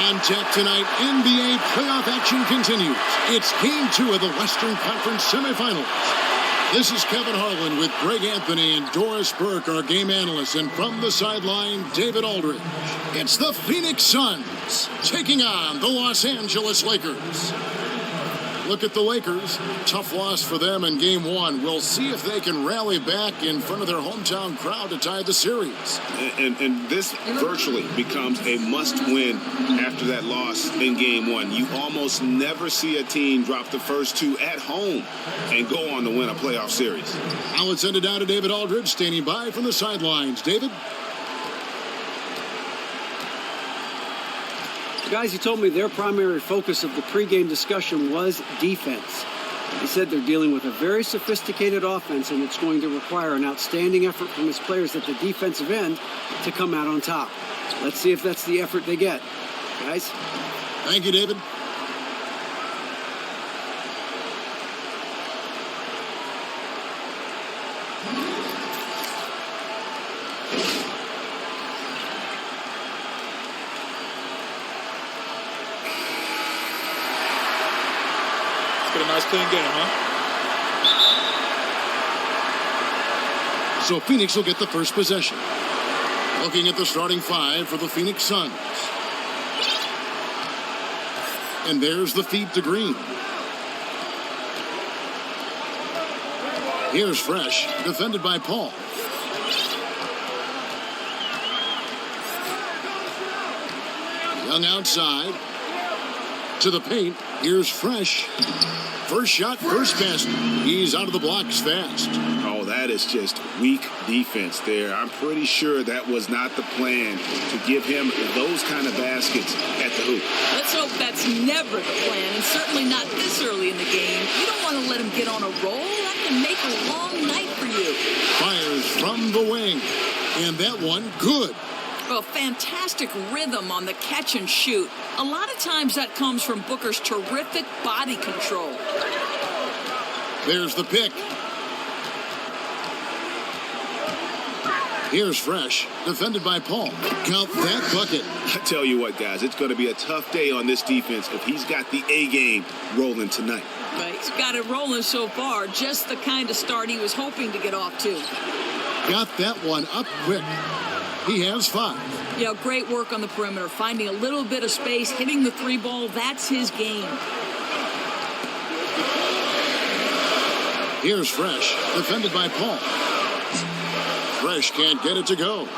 On tap tonight, NBA playoff action continues. It's Game 2 of the Western Conference semifinals. This is Kevin Harlan with Greg Anthony and Doris Burke, our game analysts, and from the sideline, David Aldridge. It's the Phoenix Suns taking on the Los Angeles Lakers. Look at the Lakers. Tough loss for them in Game 1. We'll see if they can rally back in front of their hometown crowd to tie the series. And this virtually becomes a must-win after that loss in Game 1. You almost never see a team drop the first two at home and go on to win a playoff series. Now let's send it down to David Aldridge, standing by from the sidelines. David? Guys, he told me their primary focus of the pregame discussion was defense. He said they're dealing with a very sophisticated offense, and it's going to require an outstanding effort from his players at the defensive end to come out on top. Let's see if that's the effort they get. Guys? Thank you, David. A nice clean game, huh? So Phoenix will get the first possession. Looking at the starting five for the Phoenix Suns. And there's the feed to Green. Here's Fresh, defended by Paul. Young outside. To the paint. Here's Fresh. First shot, first basket. He's out of the blocks fast. Oh, that is just weak defense there. I'm pretty sure that was not the plan to give him those kind of baskets at the hoop. Let's hope that's never the plan, and certainly not this early in the game. You don't want to let him get on a roll. That can make a long night for you. Fires from the wing. And that one, good. Well, fantastic rhythm on the catch and shoot. A lot of times that comes from Booker's terrific body control. There's the pick. Here's Fresh, defended by Paul. Count that bucket. I tell you what, guys, it's going to be a tough day on this defense if he's got the A game rolling tonight. But he's got it rolling so far, just the kind of start he was hoping to get off to. Got that one up quick. He has 5. Yeah, great work on the perimeter, finding a little bit of space, hitting the three ball. That's his game. Here's Fresh, defended by Paul. Fresh can't get it to go.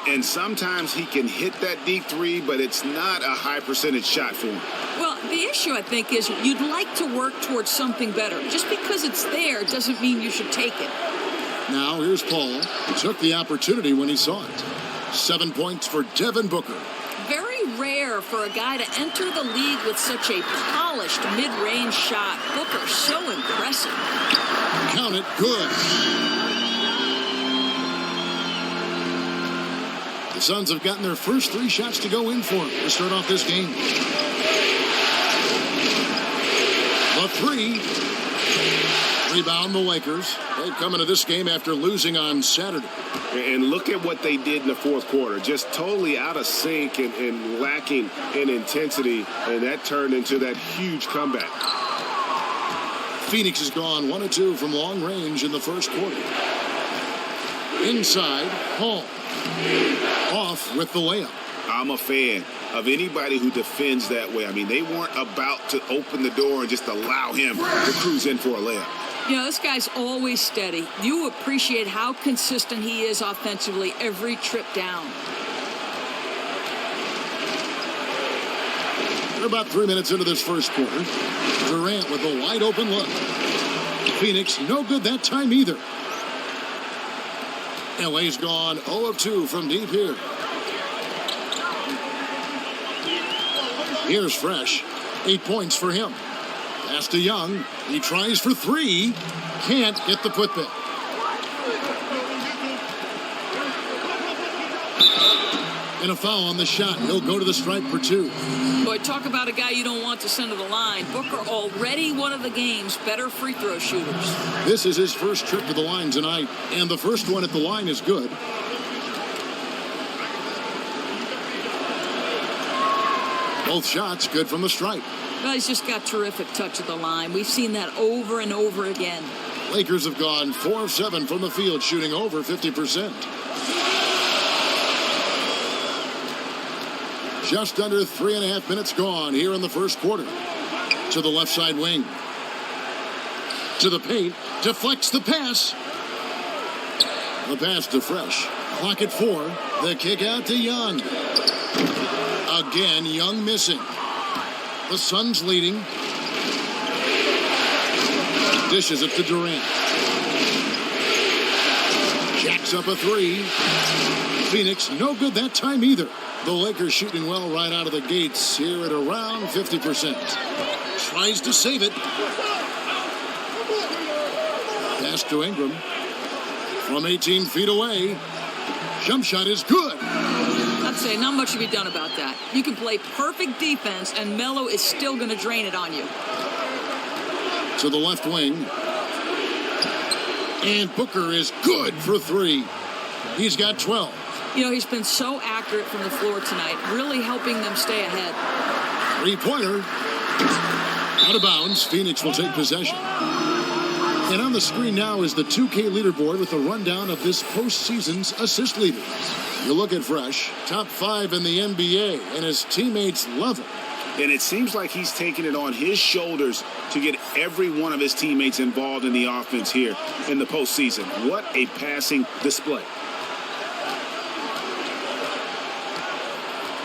And sometimes he can hit that deep three, but it's not a high percentage shot for him. Well, the issue, I think, is you'd like to work towards something better. Just because it's there doesn't mean you should take it. Now here's Paul. He took the opportunity when he saw it. 7 points for Devin Booker. Very rare for a guy to enter the league with such a polished mid-range shot. Booker, so impressive. Count it, good. The Suns have gotten their first 3 shots to go in for him to start off this game. The 3. Rebound the Lakers. They come into this game after losing on Saturday. And look at what they did in the fourth quarter. Just totally out of sync and lacking in intensity. And that turned into that huge comeback. Phoenix has gone 1 of 2 from long range in the first quarter. Inside, Paul. Off with the layup. I'm a fan of anybody who defends that way. I mean, they weren't about to open the door and just allow him to cruise in for a layup. You know, this guy's always steady. You appreciate how consistent he is offensively every trip down. We're about 3 minutes into this first quarter. Durant with a wide open look. Phoenix no good that time either. LA's gone 0 of 2 from deep here. Here's Fresh. 8 points for him. Pass to Young. He tries for 3. Can't get the putback. And a foul on the shot. He'll go to the stripe for 2. Boy, talk about a guy you don't want to send to the line. Booker already one of the game's better free throw shooters. This is his first trip to the line tonight, and the first one at the line is good. Both shots good from the stripe. Well, he's just got terrific touch of the line. We've seen that over and over again. Lakers have gone 4 of 7 from the field, shooting over 50%. Just under 3.5 minutes gone here in the first quarter. To the left side wing. To the paint. Deflects the pass. The pass to Fresh. Clock at 4. The kick out to Young. Again, Young missing. The Suns leading. Dishes it to Durant. Jacks up a 3. Phoenix, no good that time either. The Lakers shooting well right out of the gates here at around 50%. Tries to save it. Pass to Ingram. From 18 feet away. Jump shot is good. I'd say not much to be done about that. You can play perfect defense, and Melo is still going to drain it on you. To the left wing. And Booker is good for 3. He's got 12. You know, he's been so accurate from the floor tonight, really helping them stay ahead. 3-pointer. Out of bounds. Phoenix will take possession. And on the screen now is the 2K leaderboard with a rundown of this postseason's assist leaders. You look at Fresh, top 5 in the NBA, and his teammates love him. And it seems like he's taking it on his shoulders to get every one of his teammates involved in the offense here in the postseason. What a passing display.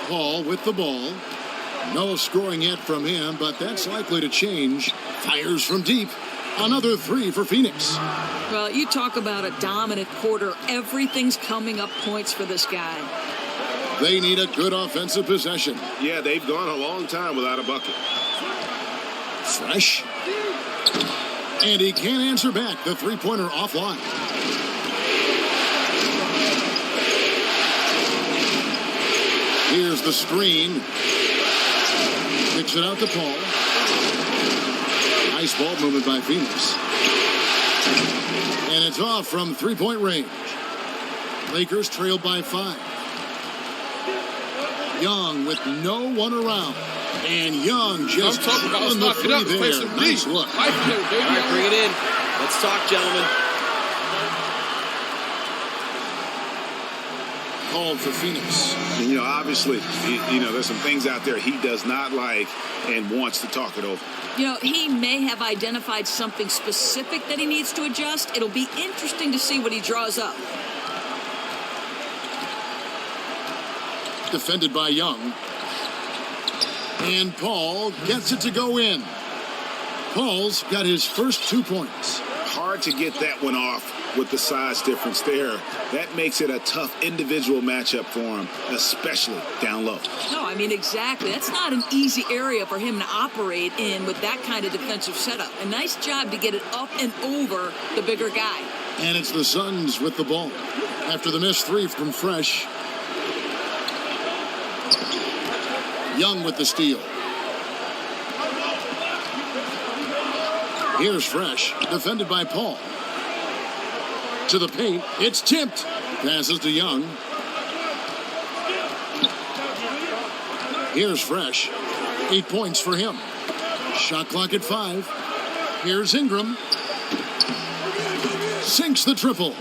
Paul with the ball. No scoring yet from him, but that's likely to change. Fires from deep. Another 3 for Phoenix. Well, you talk about a dominant quarter. Everything's coming up points for this guy. They need a good offensive possession. Yeah, they've gone a long time without a bucket. Fresh. And he can't answer back. The 3-pointer offline. Here's the screen. Kicks it out to Paul. Nice ball movement by Phoenix. And it's off from 3-point range. Lakers trail by 5. Young with no one around. And Young just on the 3 there. Nice look. All right, bring it in. Let's talk, gentlemen. Called for Phoenix. And, you know, obviously, there's some things out there he does not like and wants to talk it over. You know, he may have identified something specific that he needs to adjust. It'll be interesting to see what he draws up. Defended by Young. And Paul gets it to go in. Paul's got his first 2 points. Hard to get that one off with the size difference there. That makes it a tough individual matchup for him, especially down low. No, I mean, exactly. That's not an easy area for him to operate in with that kind of defensive setup. A nice job to get it up and over the bigger guy. And it's the Suns with the ball. After the missed 3 from Fresh. Young with the steal. Here's Fresh, defended by Paul. To the paint, it's tipped. Passes to Young. Here's Fresh. 8 points for him. Shot clock at 5. Here's Ingram. Sinks the triple.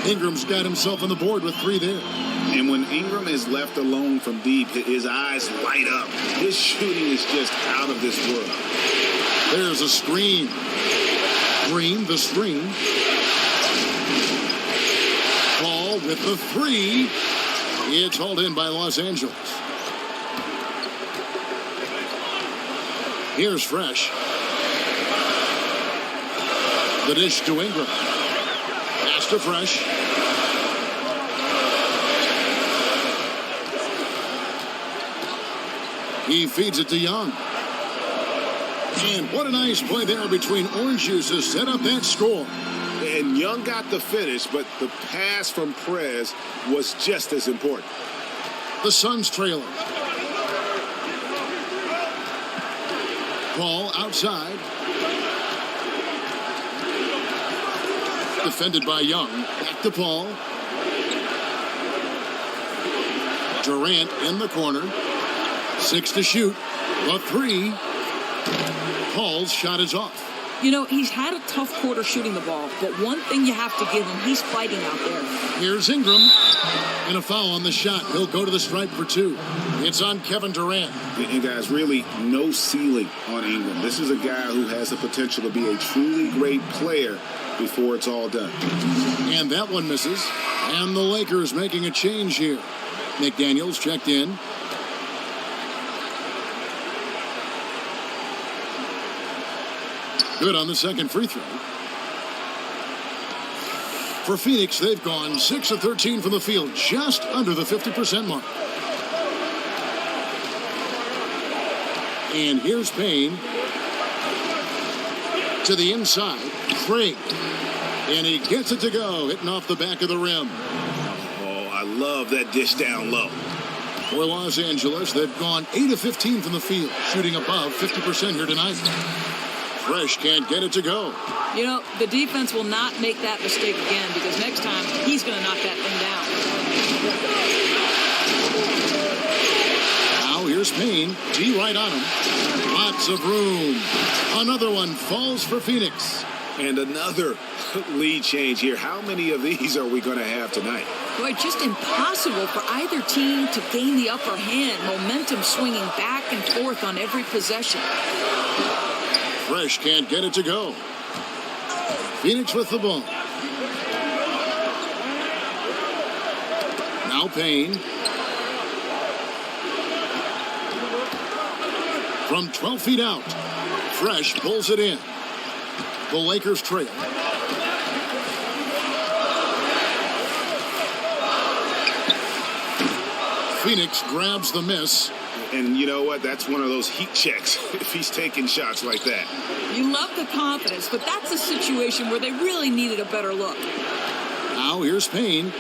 Ingram's got himself on the board with 3 there. And when Ingram is left alone from deep, his eyes light up. His shooting is just out of this world. There's a screen. Green, the screen. Paul with the 3. It's hauled in by Los Angeles. Here's Fresh. The dish to Ingram. Pass to Fresh. He feeds it to Young. And what a nice play there between Orange Juice to set up that score. And Young got the finish, but the pass from Prez was just as important. The Suns trailing. Paul outside. Defended by Young. Back to Paul. Durant in the corner. 6 to shoot. The 3. Paul's shot is off. You know, he's had a tough quarter shooting the ball, but one thing you have to give him, he's fighting out there. Here's Ingram. And a foul on the shot. He'll go to the stripe for 2. It's on Kevin Durant. And guys, really no ceiling on Ingram. This is a guy who has the potential to be a truly great player before it's all done. And that one misses. And the Lakers making a change here. McDaniels checked in. Good on the second free throw. For Phoenix, they've gone 6 of 13 from the field, just under the 50% mark. And here's Payne to the inside. Craig. And he gets it to go, hitting off the back of the rim. Oh, I love that dish down low. For Los Angeles, they've gone 8 of 15 from the field, shooting above 50% here tonight. Fresh can't get it to go. You know, the defense will not make that mistake again because next time he's going to knock that thing down. Now here's Payne. D right on him. Lots of room. Another one falls for Phoenix. And another lead change here. How many of these are we going to have tonight? Boy, just impossible for either team to gain the upper hand. Momentum swinging back and forth on every possession. Fresh can't get it to go. Phoenix with the ball. Now Payne. From 12 feet out. Fresh pulls it in. The Lakers trail. Phoenix grabs the miss. And you know what? That's one of those heat checks if he's taking shots like that. You love the confidence, but that's a situation where they really needed a better look. Now here's Payne.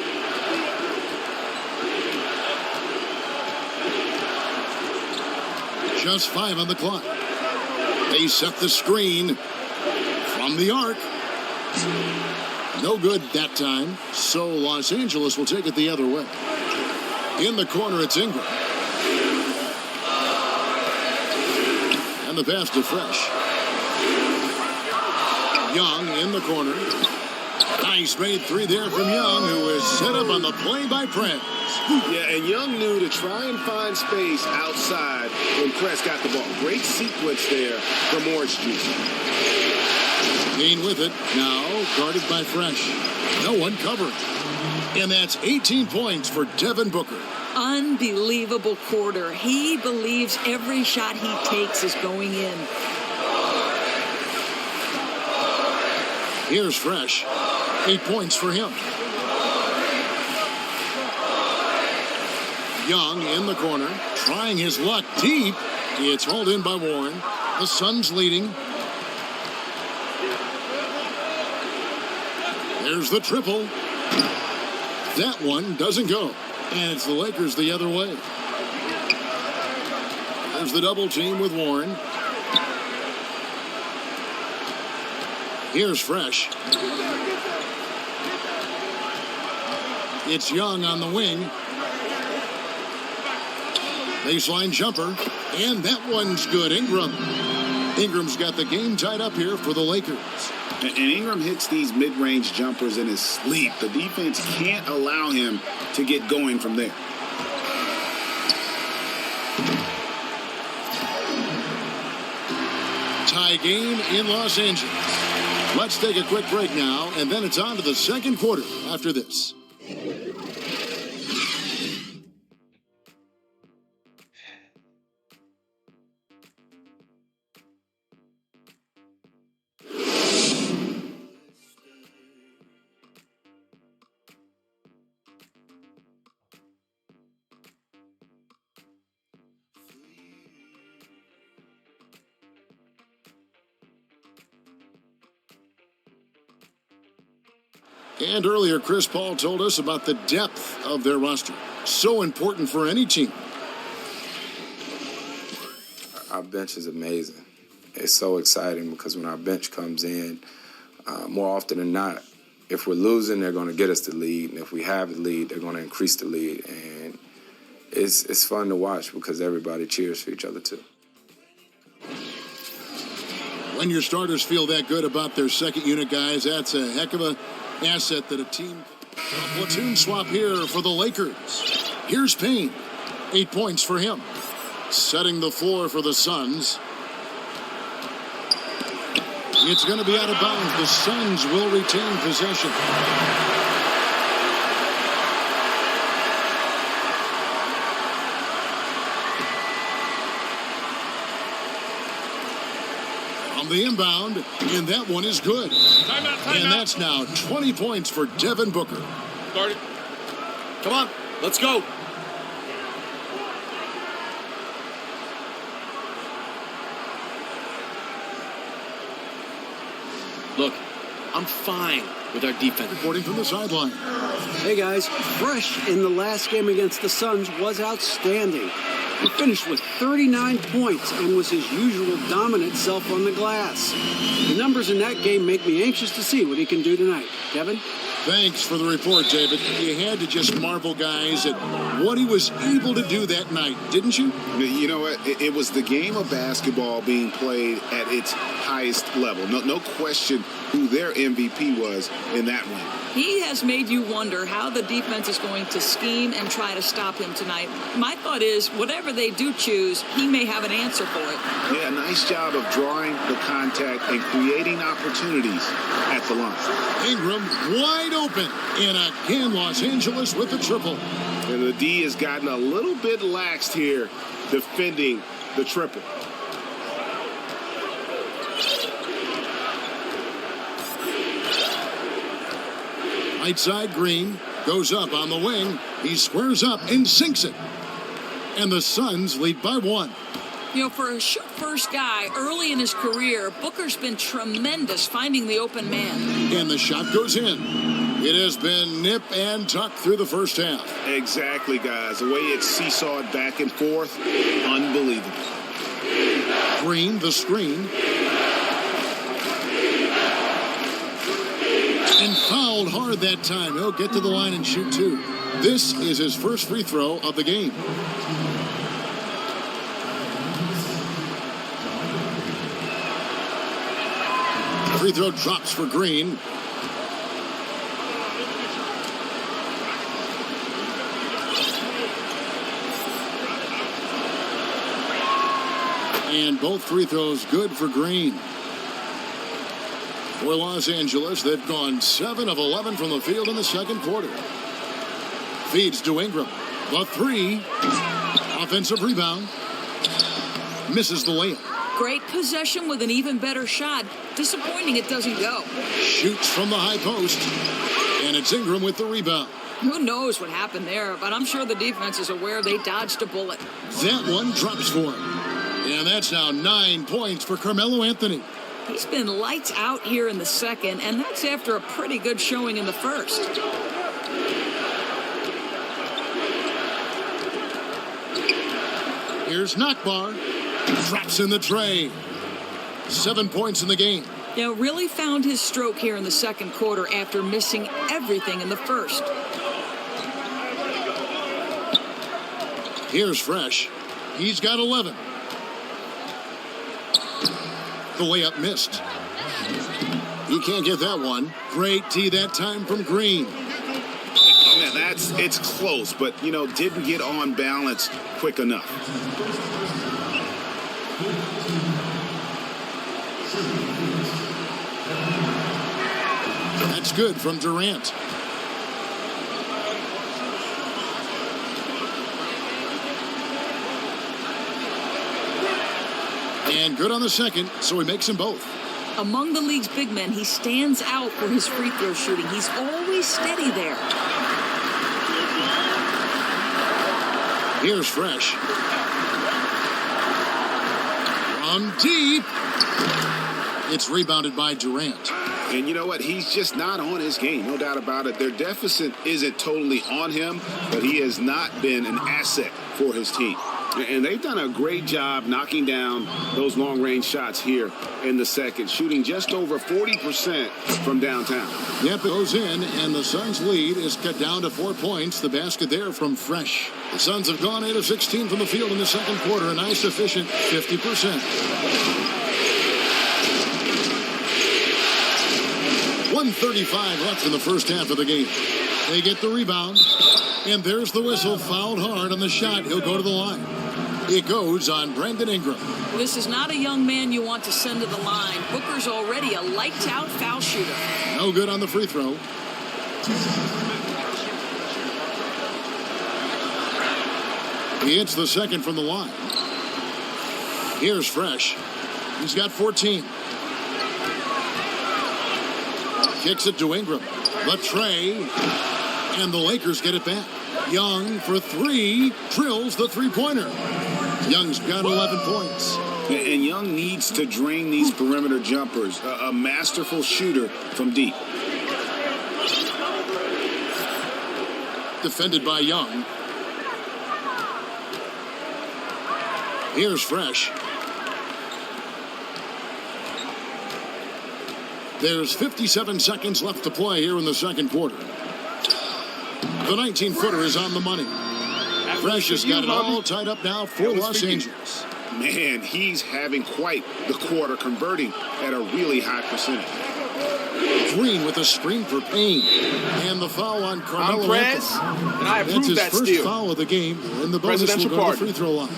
Just 5 on the clock. They set the screen from the arc. No good that time, so Los Angeles will take it the other way. In the corner, it's Ingram. And the pass to Fresh. Young in the corner. Nice made 3 there from Young, who is set up on the play by Prince. Yeah, and Young knew to try and find space outside when Press got the ball. Great sequence there from Orange Juice. Gain with it. Now guarded by Fresh. No one covering. And that's 18 points for Devin Booker. Unbelievable quarter. He believes every shot he takes is going in. Here's Fresh. 8 points for him. Young in the corner, trying his luck deep. It's hauled in by Warren. The Suns leading. There's the triple. That one doesn't go. And it's the Lakers the other way. There's the double team with Warren. Here's Fresh. It's Young on the wing. Baseline jumper. And that one's good. Ingram's got the game tied up here for the Lakers. And Ingram hits these mid-range jumpers in his sleep. The defense can't allow him to get going from there. Tie game in Los Angeles. Let's take a quick break now, and then it's on to the second quarter after this. And earlier, Chris Paul told us about the depth of their roster. So important for any team. Our bench is amazing. It's so exciting because when our bench comes in, more often than not, if we're losing, they're going to get us the lead. And if we have the lead, they're going to increase the lead. And it's fun to watch because everybody cheers for each other too. When your starters feel that good about their second unit guys, that's a heck of an asset that a team. A platoon swap here for the Lakers. Here's Payne. 8 points for him. Setting the floor for the Suns. It's going to be out of bounds. The Suns will retain possession. On the inbound, and that one is good. And that's now 20 points for Devin Booker. Start it. Come on, let's go. Look, I'm fine with our defense. Reporting from the sideline. Hey guys, Fresh in the last game against the Suns was outstanding. He finished with 39 points and was his usual dominant self on the glass. The numbers in that game make me anxious to see what he can do tonight. Kevin? Thanks for the report, David. You had to just marvel, guys, at what he was able to do that night, didn't you? You know what? It was the game of basketball being played at its highest level. No question who their MVP was in that win. He has made you wonder how the defense is going to scheme and try to stop him tonight. My thought is, whatever they do choose, he may have an answer for it. Yeah, nice job of drawing the contact and creating opportunities at the line. Ingram wide open. And again, Los Angeles with the triple. And the D has gotten a little bit laxed here defending the triple. Right side, Green goes up on the wing. He squares up and sinks it. And the Suns lead by 1. You know, for a shoot-first guy early in his career, Booker's been tremendous finding the open man. And the shot goes in. It has been nip and tuck through the first half. Exactly, guys. The way it's seesawed back and forth, unbelievable. Green, the screen. And fouled hard that time. He'll get to the line and shoot 2. This is his first free throw of the game. Free throw drops for Green. And both free throws good for Green. For Los Angeles, they've gone 7 of 11 from the field in the second quarter. Feeds to Ingram. The 3. Offensive rebound. Misses the layup. Great possession with an even better shot. Disappointing it doesn't go. Shoots from the high post. And it's Ingram with the rebound. Who knows what happened there, but I'm sure the defense is aware they dodged a bullet. That one drops for him. And that's now 9 points for Carmelo Anthony. He's been lights out here in the second, and that's after a pretty good showing in the first. Here's Nakbar. Drops in the tray. 7 points in the game. Now, really found his stroke here in the second quarter after missing everything in the first. Here's Fresh. He's got 11. The layup missed. He can't get that one. Great tee that time from Green. Man, it's close, but, didn't get on balance quick enough. That's good from Durant. And good on the second, so he makes them both. Among the league's big men, he stands out for his free throw shooting. He's always steady there. Here's Fresh. From deep. It's rebounded by Durant. And you know what? He's just not on his game, no doubt about it. Their deficit isn't totally on him, but he has not been an asset for his team. And they've done a great job knocking down those long-range shots here in the second, shooting just over 40% from downtown. Yep, it goes in, and the Suns' lead is cut down to 4 points. The basket there from Fresh. The Suns have gone 8 of 16 from the field in the second quarter, a nice efficient 50%. 1:35 left in the first half of the game. They get the rebound, and there's the whistle. Fouled hard on the shot. He'll go to the line. It goes on Brandon Ingram. This is not a young man you want to send to the line. Booker's already a lights-out foul shooter. No good on the free throw. He hits the second from the line. Here's Fresh. He's got 14. Kicks it to Ingram. The tray. And the Lakers get it back. Young for three. Drills the three-pointer. Young's got 11 points. And Young needs to drain these perimeter jumpers. A masterful shooter from deep. Defended by Young. Here's Fresh. There's 57 seconds left to play here in the second quarter. The 19-footer is on the money. Fresh has got it all tied up now for Los Angeles. Man, he's having quite the quarter, converting at a really high percentage. Green with a screen for Payne. And the foul on Carmelo Prez, and I approve That's his that first foul of the game, and the bonus will go to the free throw line.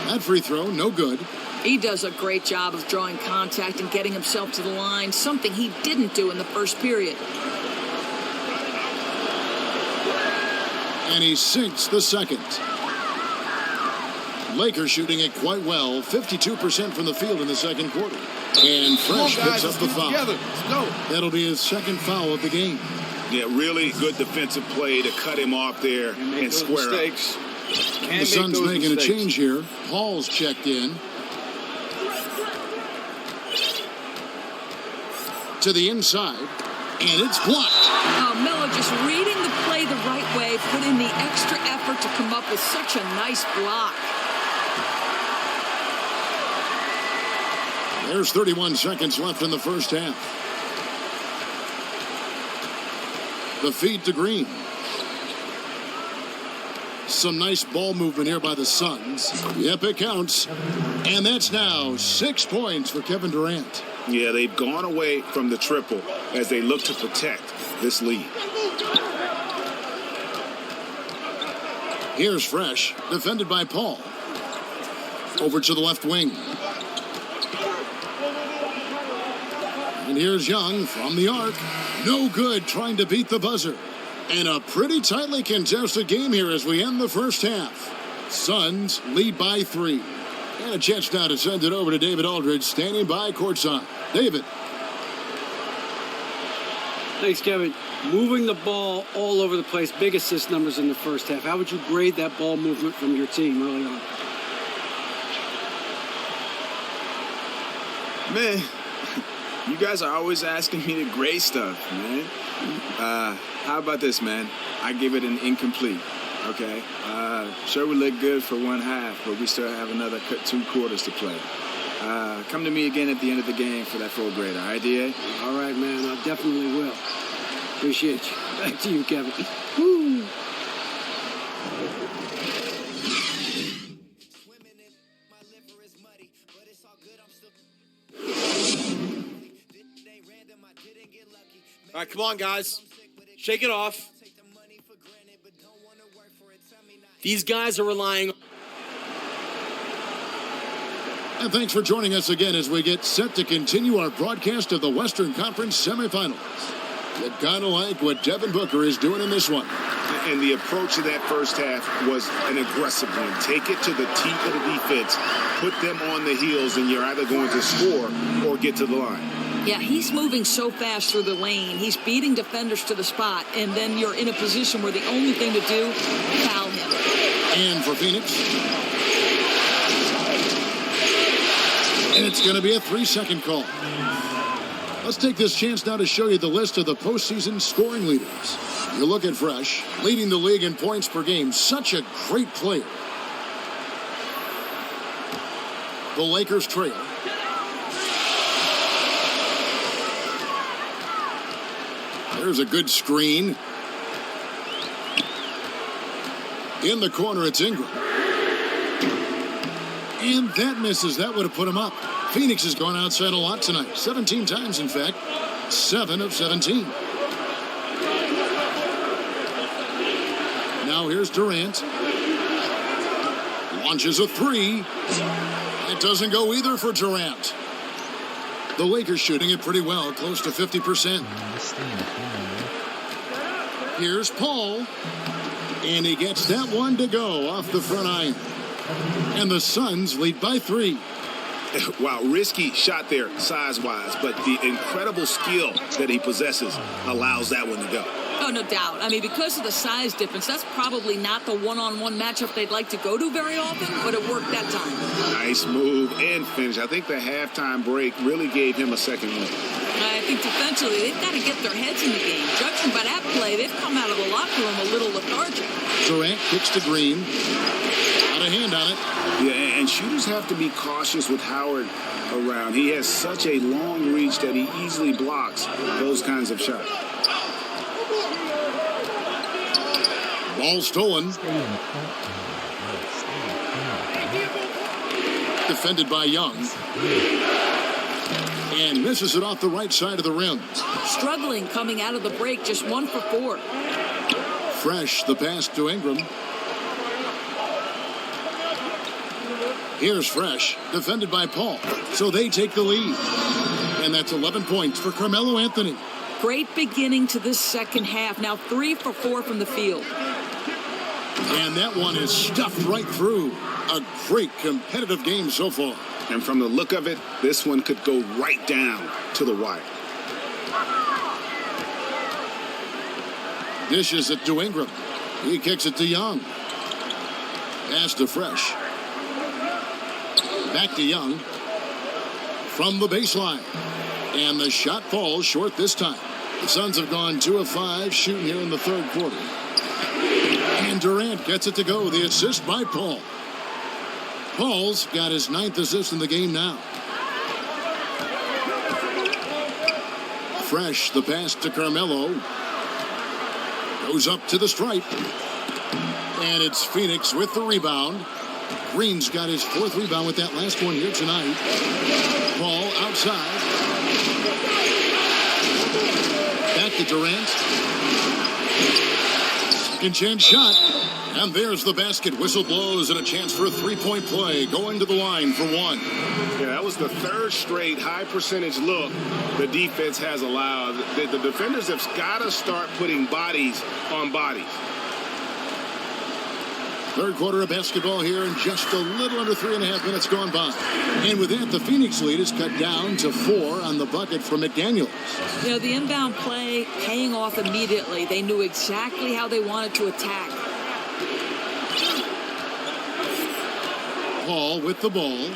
That free throw, no good. He does a great job of drawing contact and getting himself to the line, something he didn't do in the first period. And he sinks the second. Lakers shooting it quite well, 52% from the field in the second quarter. And Fresh picks up the foul. Let's go. That'll be his second foul of the game. Yeah, really good defensive play to cut him off there and square up. The Suns making a change here. Hall's checked in. To the inside, and it's blocked. Miller just reading the play the right way, put in the extra effort to come up with such a nice block. There's 31 seconds left in the first half. The feed to Green. Some nice ball movement here by the Suns. Yep, it counts. And that's now 6 points for Kevin Durant. Yeah, they've gone away from the triple as they look to protect this lead. Here's Fresh, defended by Paul. Over to the left wing. And here's Young from the arc. No good, trying to beat the buzzer. And a pretty tightly contested game here as we end the first half. Suns lead by 3. And a chance now to send it over to David Aldridge, standing by courtside. David. Thanks, Kevin. Moving the ball all over the place. Big assist numbers in the first half. How would you grade that ball movement from your team early on? Man, you guys are always asking me to grade stuff, man. How about this, man? I give it an incomplete, okay? Sure, we look good for one half, but we still have another 2 quarters to play. Come to me again at the end of the game for that full grade, all right, D.A.? All right, man. I definitely will. Appreciate you. Back to you, Kevin. Woo. All right, come on, guys. Shake it off. These guys are relying. And thanks for joining us again as we get set to continue our broadcast of the Western Conference semifinals. You gotta like what Devin Booker is doing in this one. And the approach of that first half was an aggressive one. Take it to the teeth of the defense, put them on the heels, and you're either going to score or get to the line. Yeah, he's moving so fast through the lane. He's beating defenders to the spot, and then you're in a position where the only thing to do, foul him. And for Phoenix. And it's going to be a 3-second call. Let's take this chance now to show you the list of the postseason scoring leaders. You look at Fresh, leading the league in points per game. Such a great player. The Lakers trail. There's a good screen. In the corner, it's Ingram. And that misses. That would have put him up. Phoenix has gone outside a lot tonight. 17 times, in fact. 7 of 17. Now here's Durant. Launches a three. It doesn't go either for Durant. The Lakers shooting it pretty well, close to 50%. Here's Paul. And he gets that one to go off the front iron. And the Suns lead by 3. Wow, risky shot there size-wise, but the incredible skill that he possesses allows that one to go. Oh, no doubt. I mean, because of the size difference, that's probably not the one-on-one matchup they'd like to go to very often, but it worked that time. Nice move and finish. I think the halftime break really gave him a second win. I think defensively, they've got to get their heads in the game. Judging by that play, they've come out of the locker room a little lethargic. Durant kicks to Green. Got a hand on it. Yeah, and shooters have to be cautious with Howard around. He has such a long reach that he easily blocks those kinds of shots. Ball stolen. Defended by Young. And misses it off the right side of the rim. Struggling coming out of the break, just 1 for 4. Fresh, the pass to Ingram. Here's Fresh, defended by Paul. So they take the lead. And that's 11 points for Carmelo Anthony. Great beginning to this second half. Now 3 for 4 from the field. And that one is stuffed right through. A great competitive game so far. And from the look of it, this one could go right down to the wire. Dishes it to Ingram. He kicks it to Young. Pass to Fresh. Back to Young. From the baseline. And the shot falls short this time. The Suns have gone 2 of 5 shooting here in the third quarter. And Durant gets it to go. The assist by Paul. Paul's got his 9th assist in the game now. Fresh, the pass to Carmelo. Goes up to the stripe. And it's Phoenix with the rebound. Green's got his 4th rebound with that last one here tonight. Paul outside. Back to Durant. Second chance shot. And there's the basket. Whistle blows and a chance for a 3-point play. Going to the line for 1. Yeah, that was the 3rd straight high percentage look the defense has allowed. The defenders have got to start putting bodies on bodies. Third quarter of basketball here, and just a little under 3.5 minutes gone by. And with that, the Phoenix lead is cut down to 4 on the bucket from McDaniels. You know, the inbound play paying off immediately. They knew exactly how they wanted to attack. Paul with the ball.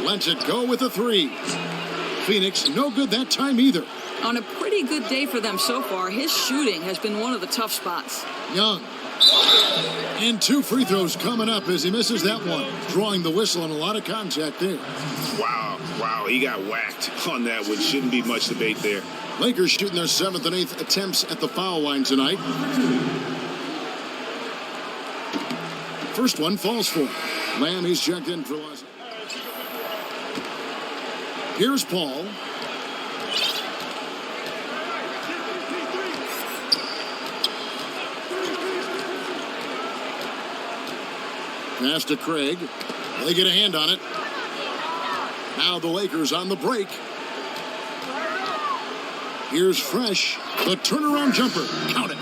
Lets it go with a 3. Phoenix, no good that time either. On a pretty good day for them so far, his shooting has been one of the tough spots. Young. And 2 free throws coming up as he misses that one. Drawing the whistle and a lot of contact there. Wow, he got whacked on that one. Shouldn't be much debate there. Lakers shooting their 7th and 8th attempts at the foul line tonight. First one falls for him. Lamb, he's checked in for Los. Here's Paul. Pass to Craig. They get a hand on it. Now the Lakers on the break. Here's Fresh. The turnaround jumper. Count it.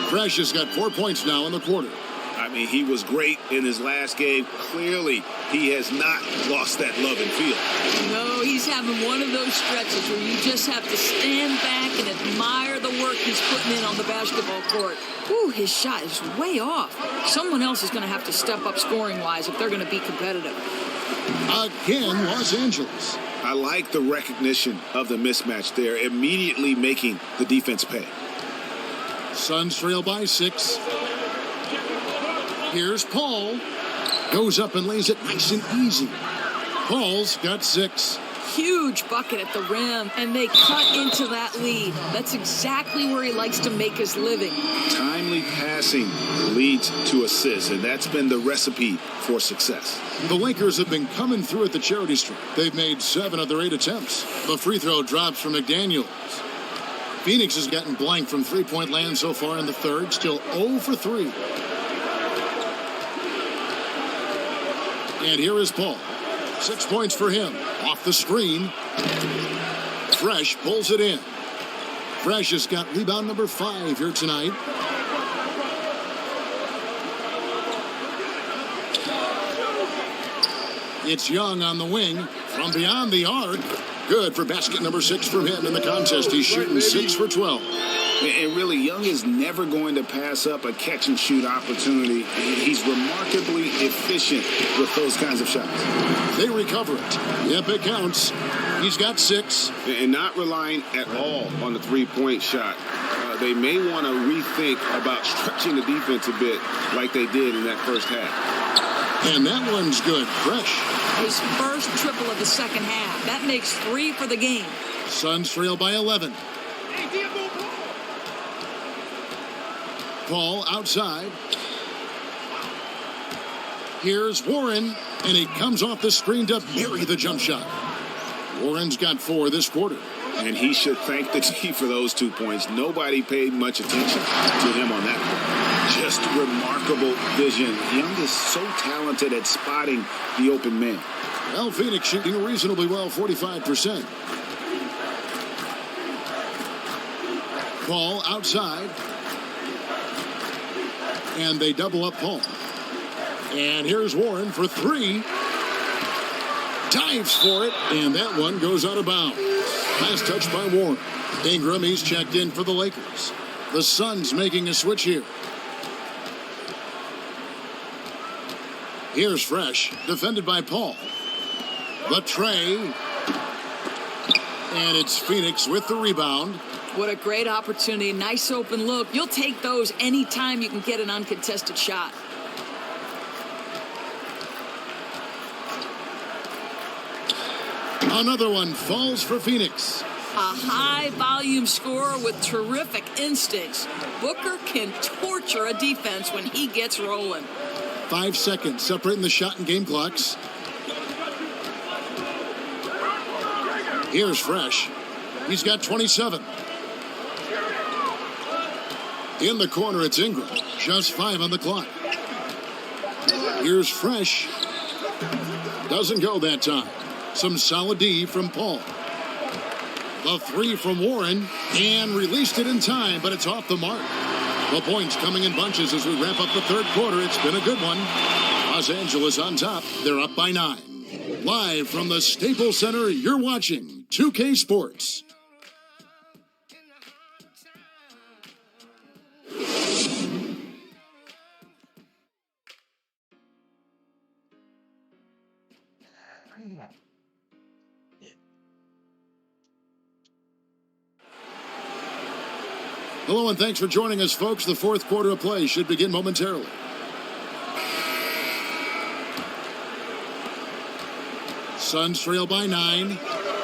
Fresh has got 4 points now in the quarter. I mean, he was great in his last game. Clearly, he has not lost that love and feel. No, he's having one of those stretches where you just have to stand back and admire the work he's putting in on the basketball court. Ooh, his shot is way off. Someone else is going to have to step up scoring-wise if they're going to be competitive. Again, Los Angeles. I like the recognition of the mismatch there, immediately making the defense pay. Suns trail by 6. Here's Paul. Goes up and lays it nice and easy. Paul's got 6. Huge bucket at the rim, and they cut into that lead. That's exactly where he likes to make his living. Timely passing leads to assists, and that's been the recipe for success. The Lakers have been coming through at the charity stripe. They've made 7 of their 8 attempts. The free throw drops from McDaniels. Phoenix has gotten blank from three-point land so far in the third, still 0 for 3. And here is Paul. 6 points for him. Off the screen. Fresh pulls it in. Fresh has got rebound number 5 here tonight. It's Young on the wing. From beyond the arc. Good for basket number 6 from him in the contest. He's shooting 6 for 12. And really, Young is never going to pass up a catch-and-shoot opportunity. He's remarkably efficient with those kinds of shots. They recover it. Yep, it counts. He's got 6. And not relying at all on the three-point shot. They may want to rethink about stretching the defense a bit like they did in that first half. And that one's good. Fresh. His first triple of the second half. That makes 3 for the game. Suns trail by 11. Paul outside. Here's Warren, and he comes off the screen to bury the jump shot. Warren's got 4 this quarter. And he should thank the team for those 2 points. Nobody paid much attention to him on that one. Just remarkable vision. Young is so talented at spotting the open man. Well, Phoenix shooting reasonably well, 45%. Paul outside. And they double up Paul. And here's Warren for 3. Dives for it, and that one goes out of bounds. Last touch by Warren. Ingram, he's checked in for the Lakers. The Suns making a switch here. Here's Fresh, defended by Paul. The tray. And it's Phoenix with the rebound. What a great opportunity. Nice open look. You'll take those anytime you can get an uncontested shot. Another one falls for Phoenix. A high-volume scorer with terrific instincts. Booker can torture a defense when he gets rolling. 5 seconds separating the shot and game clocks. Here's Fresh. He's got 27. In the corner, it's Ingram. Just 5 on the clock. Here's Fresh. Doesn't go that time. Some solid D from Paul. The 3 from Warren. And released it in time, but it's off the mark. The points coming in bunches as we wrap up the third quarter. It's been a good one. Los Angeles on top. They're up by 9. Live from the Staples Center, you're watching 2K Sports. Hello and thanks for joining us, folks. The fourth quarter of play should begin momentarily. Suns trail by 9.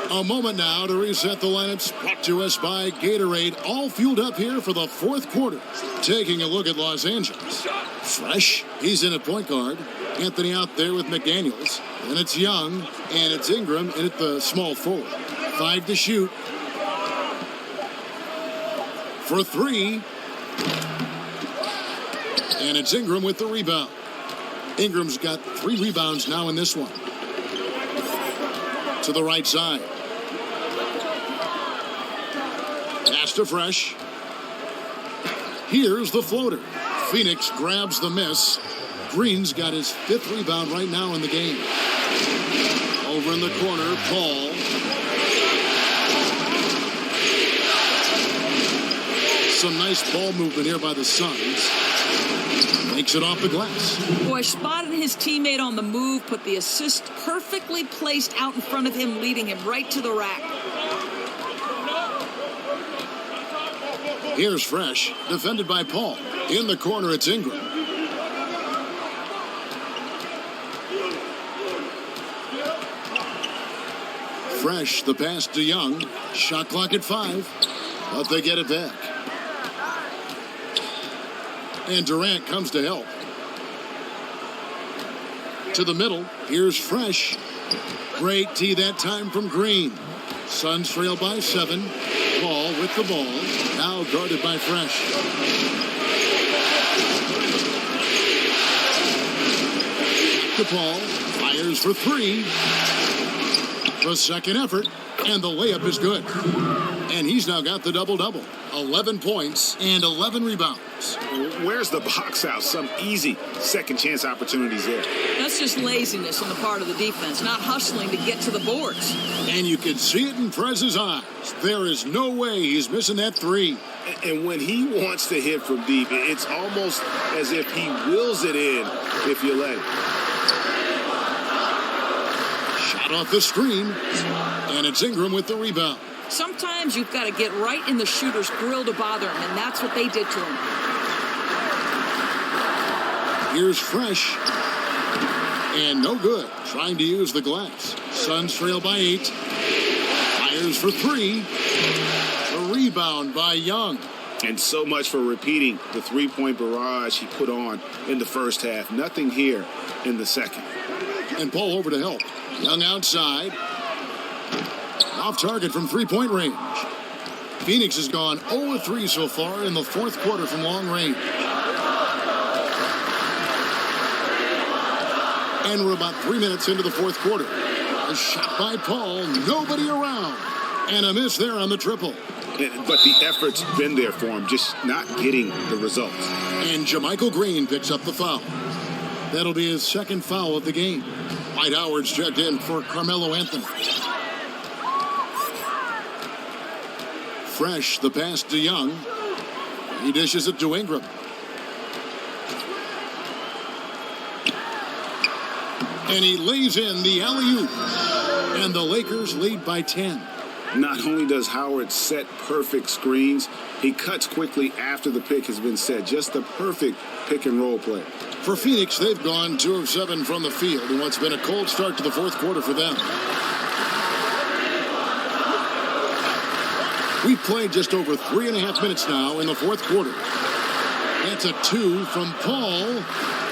A moment now to reset the lineups. Brought to us by Gatorade. All fueled up here for the fourth quarter. Taking a look at Los Angeles. Fresh. He's in at point guard. Anthony out there with McDaniels. And it's Young. And it's Ingram in at the small forward. 5 to shoot. For 3. And it's Ingram with the rebound. Ingram's got 3 rebounds now in this one. To the right side. Pass to Fresh. Here's the floater. Phoenix grabs the miss. Green's got his 5th rebound right now in the game. Over in the corner, Paul. Some nice ball movement here by the Suns. Takes it off the glass. Boy, spotted his teammate on the move, put the assist perfectly placed out in front of him, leading him right to the rack. Here's Fresh, defended by Paul. In the corner, it's Ingram. Fresh, the pass to Young. Shot clock at 5, but they get it back. And Durant comes to help. To the middle, here's Fresh. Great tee that time from Green. Suns trail by 7. Paul with the ball. Now guarded by Fresh. To Paul. Fires for 3. The second effort, and the layup is good. And he's now got the double-double. 11 points and 11 rebounds. Where's the box out? Some easy second chance opportunities there. That's just laziness on the part of the defense, not hustling to get to the boards. And you can see it in Prez's eyes. There is no way he's missing that 3. And when he wants to hit from deep, it's almost as if he wills it in if you let it. Shot off the screen, and it's Ingram with the rebound. Sometimes you've got to get right in the shooter's grill to bother him, and that's what they did to him. Here's Fresh, and no good. Trying to use the glass. Suns trail by 8. Fires for 3. A rebound by Young. And so much for repeating the three-point barrage he put on in the first half. Nothing here in the second. And Paul over to help. Young outside. Off target from three-point range. Phoenix has gone 0-3 so far in the fourth quarter from long range. And we're about 3 minutes into the fourth quarter. A shot by Paul. Nobody around. And a miss there on the triple. But the effort's been there for him, just not getting the results. And Jermichael Green picks up the foul. That'll be his second foul of the game. Dwight Howard's checked in for Carmelo Anthony. Fresh, the pass to Young. He dishes it to Ingram. And he lays in the alley-oop. And the Lakers lead by 10. Not only does Howard set perfect screens, he cuts quickly after the pick has been set. Just the perfect pick-and-roll play. For Phoenix, they've gone 2 of 7 from the field in what's been a cold start to the fourth quarter for them. We've played just over 3.5 minutes now in the fourth quarter. That's a 2 from Paul.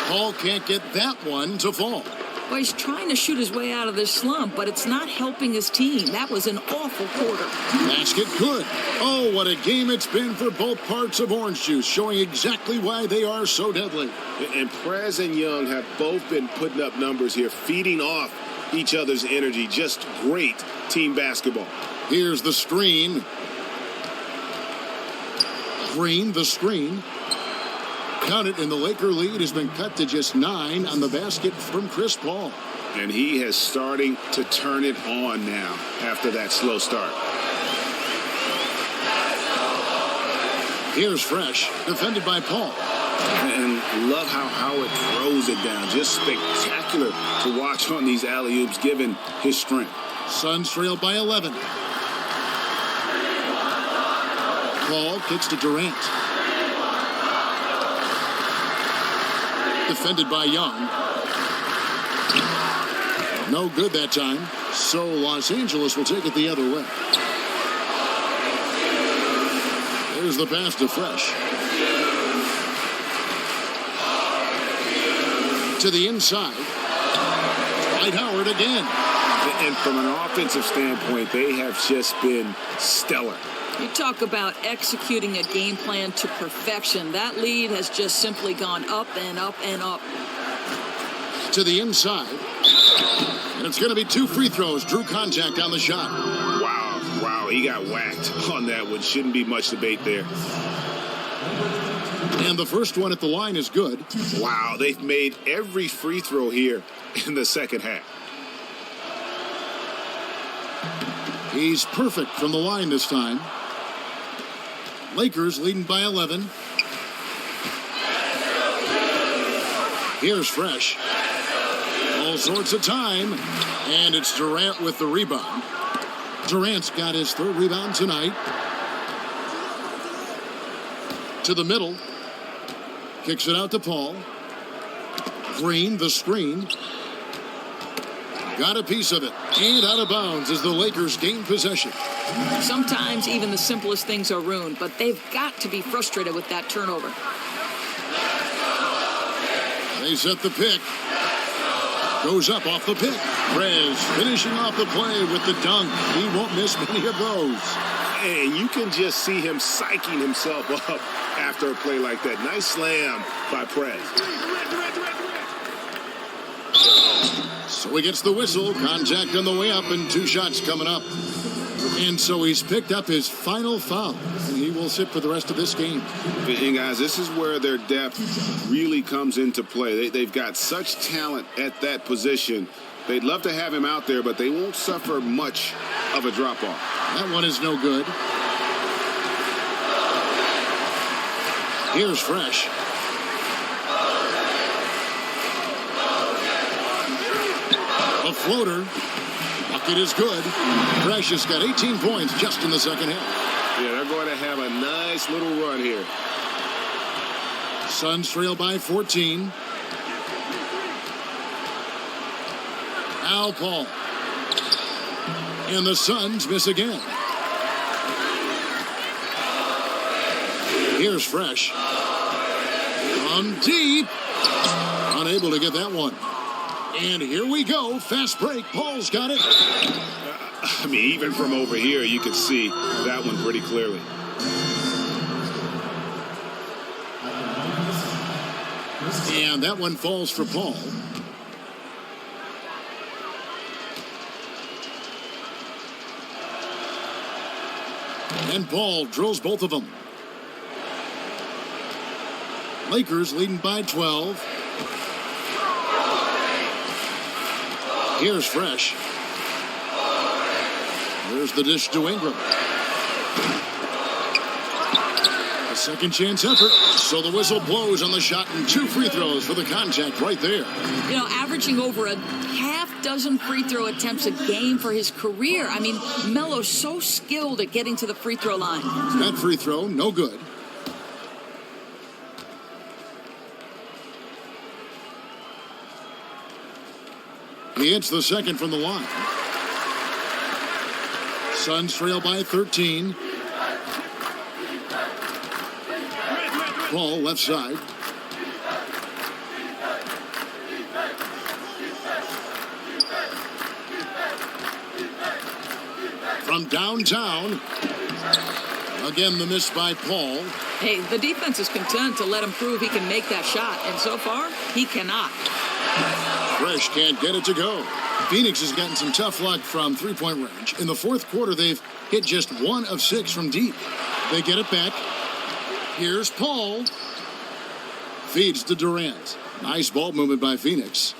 Paul can't get that one to fall. Well, he's trying to shoot his way out of this slump, but it's not helping his team. That was an awful quarter. Basket good. Oh, what a game it's been for both parts of Orange Juice, showing exactly why they are so deadly. And Prez and Young have both been putting up numbers here, feeding off each other's energy. Just great team basketball. Here's the screen. Green, the screen. Count it, and the Laker lead has been cut to just 9 on the basket from Chris Paul. And he is starting to turn it on now after that slow start. Here's Fresh, defended by Paul. And love how Howard throws it down. Just spectacular to watch on these alley-oops, given his strength. Suns trail by 11. Paul kicks to Durant. Defended by Young. No good that time. So Los Angeles will take it the other way. There's the pass to Fresh. To the inside. Dwight Howard again. And from an offensive standpoint, they have just been stellar. You talk about executing a game plan to perfection. That lead has just simply gone up and up and up. To the inside. And it's going to be 2 free throws. Drew contact on the shot. Wow, he got whacked on that one. Shouldn't be much debate there. And the first one at the line is good. Wow, they've made every free throw here in the second half. He's perfect from the line this time. Lakers leading by 11. Here's Fresh. All sorts of time. And it's Durant with the rebound. Durant's got his third rebound tonight. To the middle. Kicks it out to Paul. Green, the screen. Got a piece of it. And out of bounds as the Lakers gain possession. Sometimes even the simplest things are ruined, but they've got to be frustrated with that turnover. They set the pick. Goes up off the pick. Prez finishing off the play with the dunk. He won't miss many of those. And you can just see him psyching himself up after a play like that. Nice slam by Prez. So he gets the whistle. Contact on the way up and 2 shots coming up. And so he's picked up his final foul. And he will sit for the rest of this game. And guys, this is where their depth really comes into play. They've got such talent at that position. They'd love to have him out there, but they won't suffer much of a drop-off. That one is no good. Here's Fresh. A floater. Bucket is good. Fresh has got 18 points just in the second half. Yeah, they're going to have a nice little run here. Suns trail by 14. Al Paul. And the Suns miss again. Here's Fresh. On deep. Unable to get that one. And here we go. Fast break. Paul's got it. I mean, even from over here, you can see that one pretty clearly. And that one falls for Paul. And Paul drills both of them. Lakers leading by 12. Here's Fresh. There's the dish to Ingram. A second chance effort. So the whistle blows on the shot and 2 free throws for the contact right there. You know, averaging over a half dozen free throw attempts a game for his career. I mean, Melo's so skilled at getting to the free throw line. That free throw, no good. He hits the second from the line. Suns trail by 13. Paul left side. From downtown. Again, the miss by Paul. Hey, the defense is content to let him prove he can make that shot. And so far, he cannot. Fresh can't get it to go. Phoenix has gotten some tough luck from three-point range. In the fourth quarter, they've hit just 1 of 6 from deep. They get it back. Here's Paul. Feeds to Durant. Nice ball movement by Phoenix.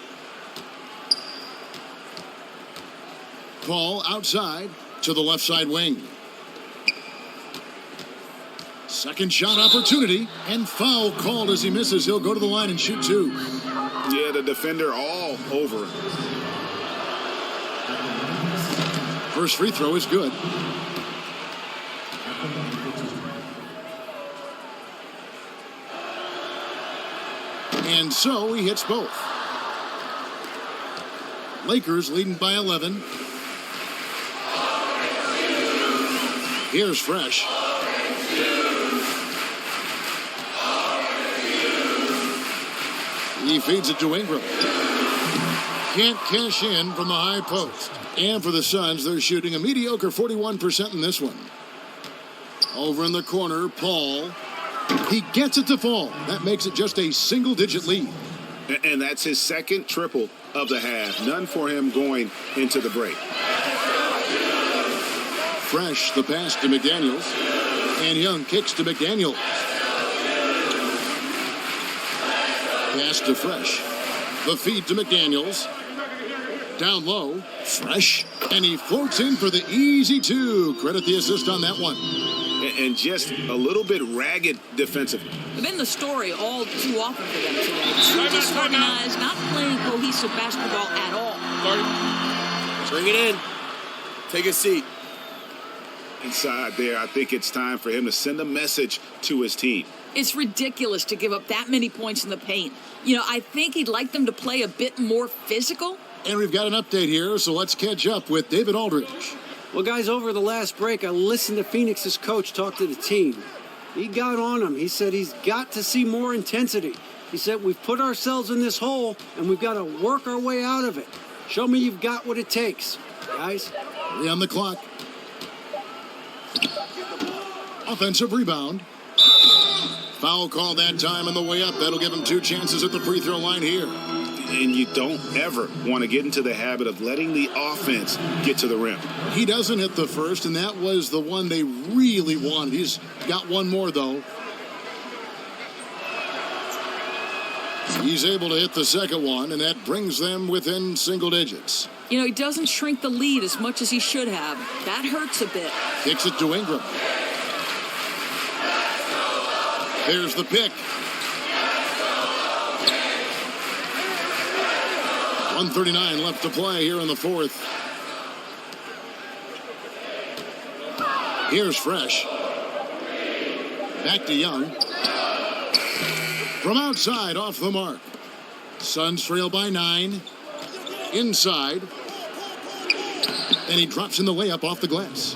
Paul outside to the left side wing. Second shot opportunity. And foul called as he misses. He'll go to the line and shoot 2. Yeah, the defender all over him. First free throw is good. And so he hits both. Lakers leading by 11. Here's Fresh. He feeds it to Ingram. Can't cash in from the high post. And for the Suns, they're shooting a mediocre 41% in this one. Over in the corner, Paul. He gets it to fall. That makes it just a single-digit lead. And that's his second triple of the half. None for him going into the break. Fresh, the pass to McDaniels. And Young kicks to McDaniels. Pass to Fresh. The feed to McDaniels. Down low. Fresh. And he floats in for the easy 2. Credit the assist on that one. and just a little bit ragged defensively. It's been the story all too often for them today. Too disorganized, not playing cohesive basketball at all. Bring it in. Take a seat. Inside there, I think it's time for him to send a message to his team. It's ridiculous to give up that many points in the paint. You know, I think he'd like them to play a bit more physical. And we've got an update here, so let's catch up with David Aldridge. Well, guys, over the last break, I listened to Phoenix's coach talk to the team. He got on him. He said he's got to see more intensity. He said we've put ourselves in this hole, and we've got to work our way out of it. Show me you've got what it takes, guys. 3 on the clock. Offensive rebound. Foul call that time on the way up. That'll give him 2 chances at the free throw line here. And you don't ever want to get into the habit of letting the offense get to the rim. He doesn't hit the first, and that was the one they really wanted. He's got one more, though. He's able to hit the second one, and that brings them within single digits. You know, he doesn't shrink the lead as much as he should have. That hurts a bit. Kicks it to Ingram. There's the pick. 1:39 left to play here in the fourth. Here's Fresh. Back to Young. From outside, off the mark. Suns trail by 9. Inside. And he drops in the layup off the glass.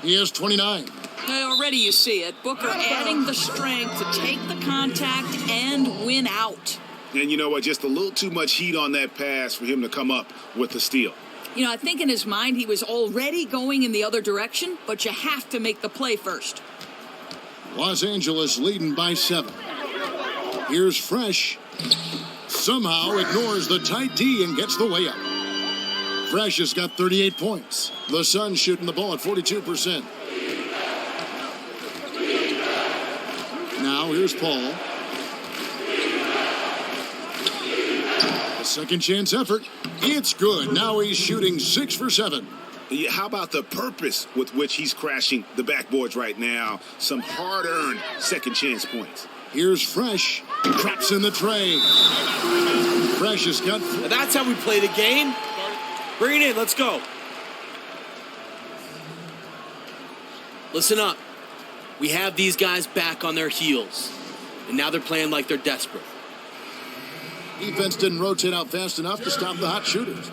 He has 29. Already you see it. Booker adding the strength to take the contact and win out. And you know what? Just a little too much heat on that pass for him to come up with the steal. You know, I think in his mind he was already going in the other direction, but you have to make the play first. Los Angeles leading by 7. Here's Fresh. Somehow ignores the tight D and gets the layup. Fresh has got 38 points. The Suns shooting the ball at 42%. Now here's Paul. A second chance effort. It's good. Now he's shooting 6 for 7. How about the purpose with which he's crashing the backboards right now? Some hard-earned second chance points. Here's Fresh. Traps in the tray. Fresh has got... Now that's how we play the game. Bring it in. Let's go. Listen up. We have these guys back on their heels. And now they're playing like they're desperate. Defense didn't rotate out fast enough to stop the hot shooters.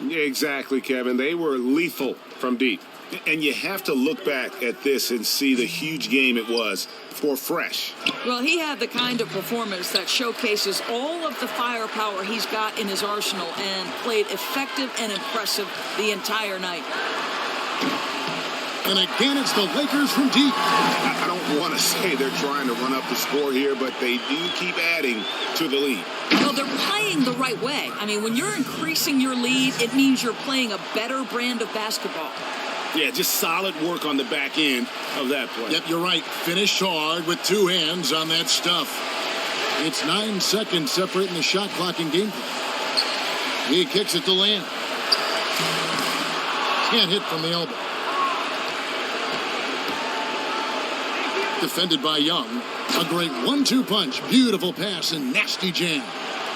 Yeah, exactly, Kevin. They were lethal from deep. And you have to look back at this and see the huge game it was for Fresh. Well, he had the kind of performance that showcases all of the firepower he's got in his arsenal and played effective and impressive the entire night. And again, it's the Lakers from deep. I don't want to say they're trying to run up the score here, but they do keep adding to the lead. Well, they're playing the right way. I mean, when you're increasing your lead, it means you're playing a better brand of basketball. Yeah, just solid work on the back end of that play. Yep, you're right. Finish hard with 2 hands on that stuff. It's 9 seconds separating the shot clock and game play. He kicks it to Lamb. Can't hit from the elbow. Defended by Young. A great 1-2 punch. Beautiful pass and nasty jam.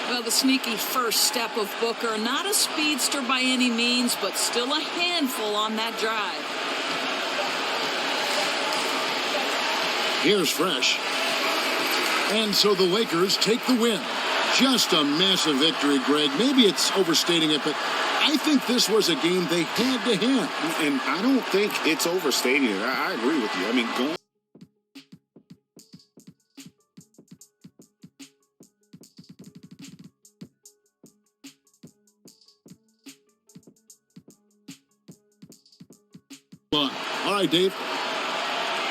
Well, the sneaky first step of Booker. Not a speedster by any means, but still a handful on that drive. Here's Fresh. And so the Lakers take the win. Just a massive victory, Greg. Maybe it's overstating it, but I think this was a game they had to have. And I don't think it's overstating it. I agree with you. I mean, going. All right, Dave.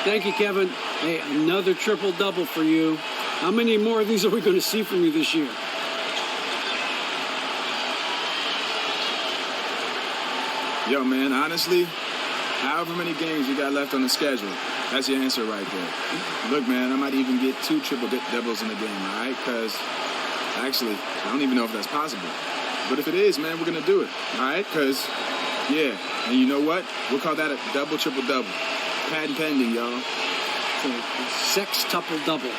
Thank you, Kevin. Hey, another triple-double for you. How many more of these are we going to see from you this year? Yo, man, honestly, however many games you got left on the schedule, that's your answer right there. Look, man, I might even get 2 triple-doubles in a game, all right? Because, actually, I don't even know if that's possible. But if it is, man, we're going to do it, all right? Because, yeah, and you know what? We'll call that a double, triple-double. Patent pending, y'all. So, sextuple double.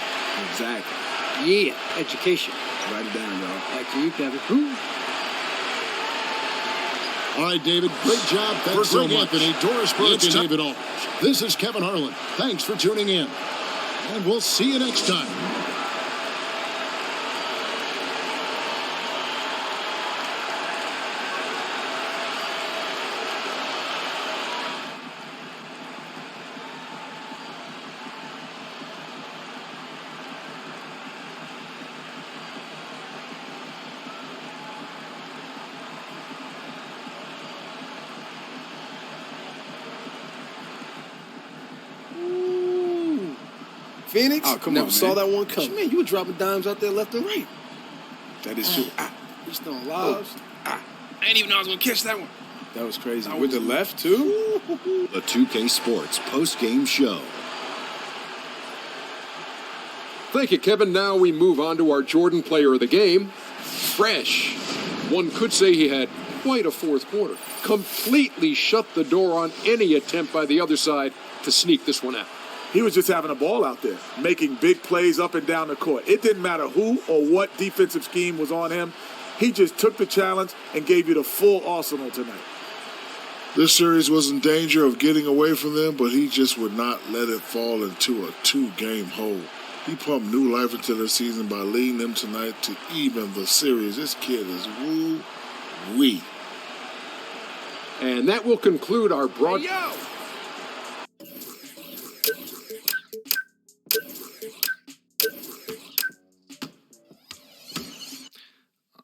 Exactly. Yeah, education. Write it down, y'all. Back to you, Kevin. Woo. All right, David, great job. Thanks, Greg Anthony, Doris Burke, and David Aldridge. This is Kevin Harlan. Thanks for tuning in, and we'll see you next time. Phoenix? Oh, come Never on, saw man. that one coming. What you mean? You were dropping dimes out there left and right. That is true. You throwing lobs. I didn't even know I was going to catch that one. That was crazy. With the left, too? The 2K Sports post-game show. Thank you, Kevin. Now we move on to our Jordan player of the game, Fresh. One could say he had quite a fourth quarter. Completely shut the door on any attempt by the other side to sneak this one out. He was just having a ball out there, making big plays up and down the court. It didn't matter who or what defensive scheme was on him. He just took the challenge and gave you the full arsenal tonight. This series was in danger of getting away from them, but he just would not let it fall into a two-game hole. He pumped new life into the season by leading them tonight to even the series. This kid is woo-wee. And that will conclude our broadcast.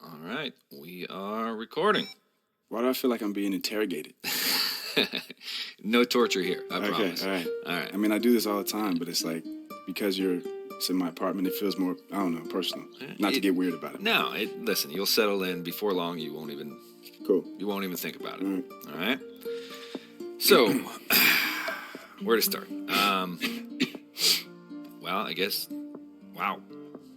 All right, we are recording. Why do I feel like I'm being interrogated? No torture here, I promise. All right. All right. I mean, I do this all the time, but it's like, because it's in my apartment, it feels more, I don't know, personal. Not to get weird about it. No, listen, you'll settle in. Before long, you won't even... Cool. You won't even think about it. All right? So, where to start? Well, I guess, wow.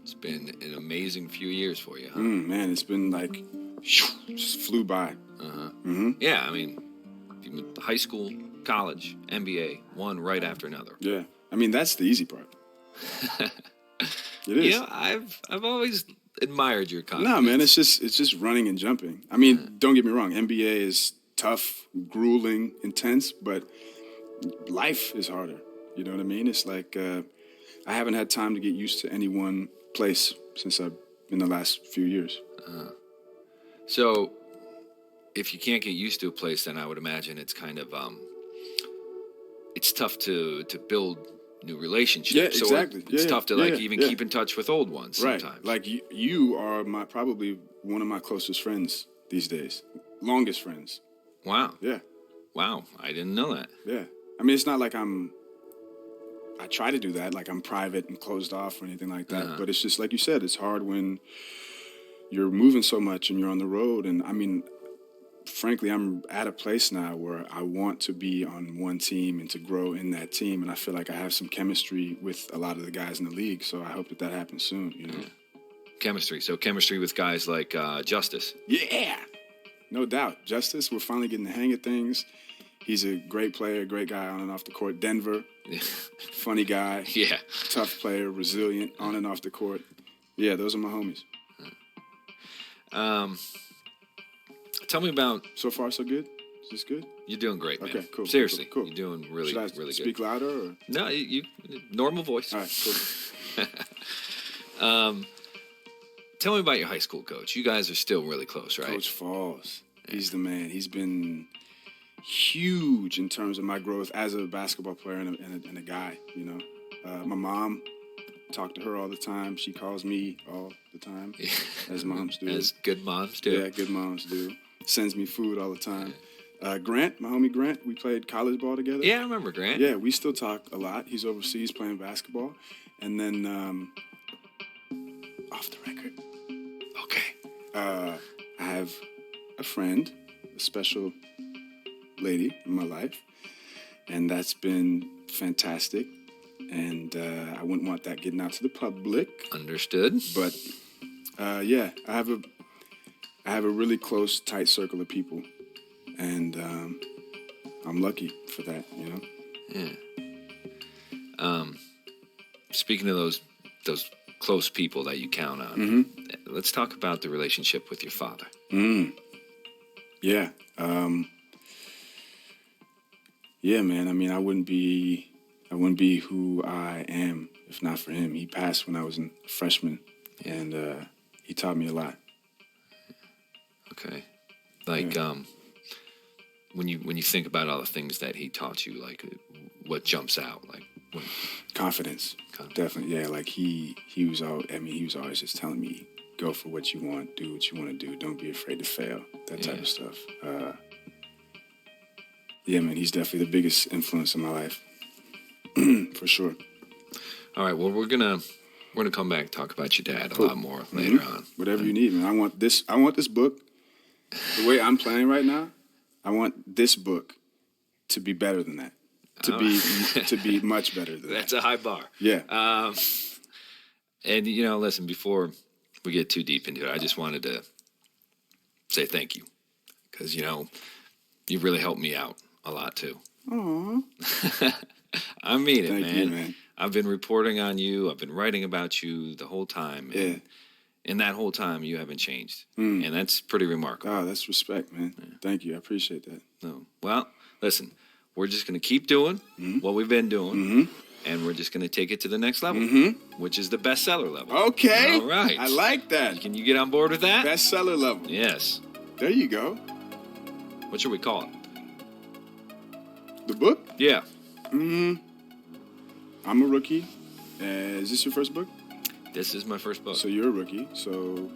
It's been an amazing few years for you, huh? Man, it's been like, just flew by. Uh-huh. Mm-hmm. Yeah, I mean, high school, college, NBA, one right after another. Yeah. I mean, that's the easy part. It is. Yeah, I've always admired your confidence. No, man, it's just running and jumping. I mean, don't get me wrong, NBA is tough, grueling, intense, but life is harder. You know what I mean? It's like I haven't had time to get used to any one place since in the last few years. So, if you can't get used to a place, then I would imagine it's kind of it's tough to build new relationships. Yeah, exactly. So it's tough to even keep in touch with old ones right. sometimes. Like you are probably one of my closest friends these days. Longest friends. Wow. Yeah. Wow. I didn't know that. Yeah. I mean, it's not like I try to do that, like I'm private and closed off or anything like that. But it's just like you said, it's hard when you're moving so much and you're on the road. And I mean, frankly, I'm at a place now where I want to be on one team and to grow in that team. And I feel like I have some chemistry with a lot of the guys in the league. So I hope that happens soon, you know. Chemistry. So chemistry with guys like Justice. Yeah. No doubt. Justice, we're finally getting the hang of things. He's a great player, great guy on and off the court. Denver, funny guy. Yeah. Tough player, resilient on and off the court. Yeah, those are my homies. Tell me about... So far, so good? Is this good? You're doing great, man. Okay, cool. Seriously, cool. You're doing really, Should I really good. Speak louder? Or? No, you normal voice. All right, cool. Tell me about your high school coach. You guys are still really close, right? Coach Falls. He's the man. He's been huge in terms of my growth as a basketball player and a guy, you know. My mom, talk to her all the time. She calls me all the time, as moms do. As good moms do. Yeah, good moms do. Sends me food all the time. Grant, my homie Grant, we played college ball together. Yeah, I remember Grant. Yeah, we still talk a lot. He's overseas playing basketball. And then, off the record. Okay. I have a friend, a special lady in my life, and that's been fantastic. And I wouldn't want that getting out to the public. Understood. But yeah, I have a really close, tight circle of people, and I'm lucky for that, you know. Yeah. speaking of those close people that you count on, let's talk about the relationship with your father. Yeah. Yeah, man. I mean, I wouldn't be who I am if not for him. He passed when I was a freshman, and he taught me a lot. Okay. Like, when you think about all the things that he taught you, like, what jumps out? Like, Confidence. Definitely. Yeah. Like he was always just telling me, go for what you want, do what you want to do. Don't be afraid to fail. That type of stuff. Yeah, man, he's definitely the biggest influence in my life. For sure. All right, well, we're gonna come back and talk about your dad a lot more later on. Whatever you need, man. I want this book. The way I'm playing right now, I want this book to be better than that. To be much better than that. That's a high bar. Yeah. And listen, before we get too deep into it, I just wanted to say thank you, because you really helped me out a lot too. Aww. I mean it, Thank man. you, man. I've been reporting on you. I've been writing about you the whole time. And in that whole time, you haven't changed. And that's pretty remarkable. Oh, that's respect, man. Yeah. Thank you. I appreciate that. No. Well, listen, we're just going to keep doing what we've been doing. And we're just going to take it to the next level, which is the bestseller level. Okay. All right. I like that. Can you get on board with that? Bestseller level. Yes. There you go. What should we call it? The book? Yeah. I'm a rookie. Is this your first book? This is my first book. So you're a rookie. So